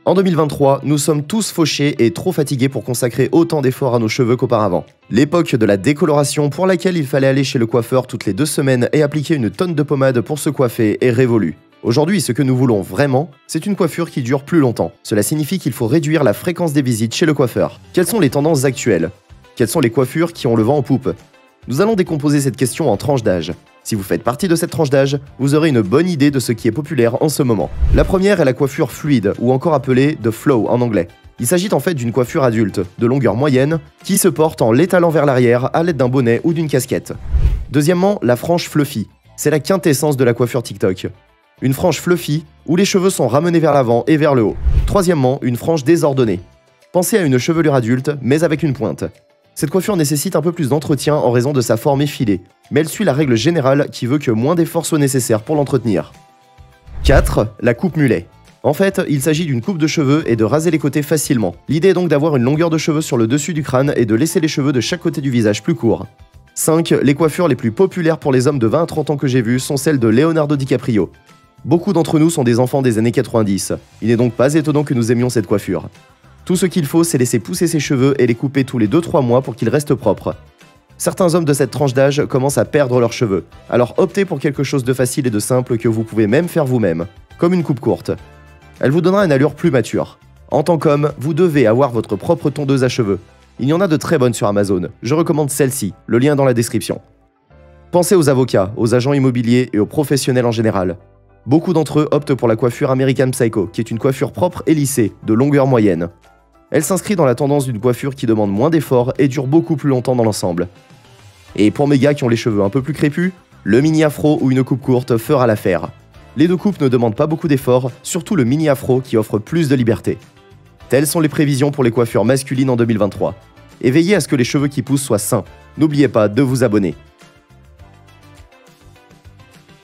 En 2023, nous sommes tous fauchés et trop fatigués pour consacrer autant d'efforts à nos cheveux qu'auparavant. L'époque de la décoloration pour laquelle il fallait aller chez le coiffeur toutes les 2 semaines et appliquer une tonne de pommade pour se coiffer est révolue. Aujourd'hui, ce que nous voulons vraiment, c'est une coiffure qui dure plus longtemps. Cela signifie qu'il faut réduire la fréquence des visites chez le coiffeur. Quelles sont les tendances actuelles? Quelles sont les coiffures qui ont le vent en poupe? Nous allons décomposer cette question en tranches d'âge. Si vous faites partie de cette tranche d'âge, vous aurez une bonne idée de ce qui est populaire en ce moment. La première est la coiffure fluide, ou encore appelée the flow en anglais. Il s'agit en fait d'une coiffure adulte, de longueur moyenne, qui se porte en l'étalant vers l'arrière à l'aide d'un bonnet ou d'une casquette. Deuxièmement, la frange fluffy. C'est la quintessence de la coiffure TikTok. Une frange fluffy, où les cheveux sont ramenés vers l'avant et vers le haut. Troisièmement, une frange désordonnée. Pensez à une chevelure adulte, mais avec une pointe. Cette coiffure nécessite un peu plus d'entretien en raison de sa forme effilée, mais elle suit la règle générale qui veut que moins d'efforts soient nécessaires pour l'entretenir. 4. La coupe mulet. En fait, il s'agit d'une coupe de cheveux et de raser les côtés facilement. L'idée est donc d'avoir une longueur de cheveux sur le dessus du crâne et de laisser les cheveux de chaque côté du visage plus courts. 5. Les coiffures les plus populaires pour les hommes de 20 à 30 ans que j'ai vues sont celles de Leonardo DiCaprio. Beaucoup d'entre nous sont des enfants des années 90. Il n'est donc pas étonnant que nous aimions cette coiffure. Tout ce qu'il faut, c'est laisser pousser ses cheveux et les couper tous les 2-3 mois pour qu'ils restent propres. Certains hommes de cette tranche d'âge commencent à perdre leurs cheveux, alors optez pour quelque chose de facile et de simple que vous pouvez même faire vous-même, comme une coupe courte. Elle vous donnera une allure plus mature. En tant qu'homme, vous devez avoir votre propre tondeuse à cheveux. Il y en a de très bonnes sur Amazon, je recommande celle-ci, le lien dans la description. Pensez aux avocats, aux agents immobiliers et aux professionnels en général. Beaucoup d'entre eux optent pour la coiffure American Psycho, qui est une coiffure propre et lissée, de longueur moyenne. Elle s'inscrit dans la tendance d'une coiffure qui demande moins d'efforts et dure beaucoup plus longtemps dans l'ensemble. Et pour mes gars qui ont les cheveux un peu plus crépus, le mini afro ou une coupe courte fera l'affaire. Les deux coupes ne demandent pas beaucoup d'efforts, surtout le mini afro qui offre plus de liberté. Telles sont les prévisions pour les coiffures masculines en 2023. Et veillez à ce que les cheveux qui poussent soient sains. N'oubliez pas de vous abonner.